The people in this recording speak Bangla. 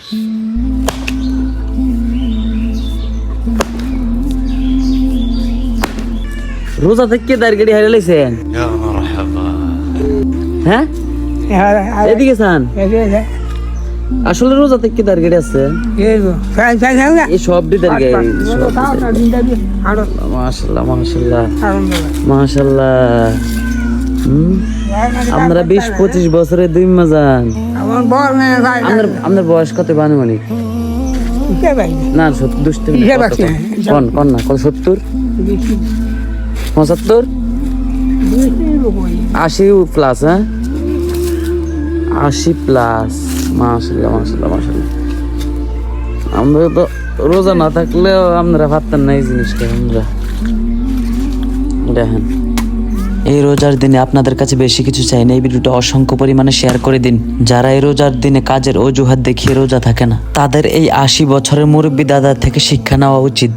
রোজা থেকে দাঁড় গাড়ি হারিয়ে লাইছেন? হ্যাঁ, এদিকে চান। আসলে রোজা থেকে দাঁড় গাড়ি আছে এই সব দিদার গাড়ি। মাশাল্লাহ মাশাল্লাহ মাশাল্লাহ। আমরা 20-25 বছরের দুই মাজান। আপনার বয়স কত বানুমানিক? না 70 75 80 প্লাস। হ্যাঁ 80 প্লাস। মাশাল্লাহ মাশাল্লাহ মাশাল্লাহ। আমরা তো রোজা না থাকলেও আপনারা ভাবতেন না এই জিনিসটা। আমরা দেখেন এই রোজার দিনে আপনাদের কাছে বেশি কিছু চাই না, এই ভিডিওটা অসংখ্য পরিমাণে শেয়ার করে দিন। যারা এই রোজার দিনে কাজের অজুহাত দেখিয়ে রোজা থাকে না, তাদের এই 80 বছরের মুরব্বী দাদার থেকে শিক্ষা নেওয়া উচিত।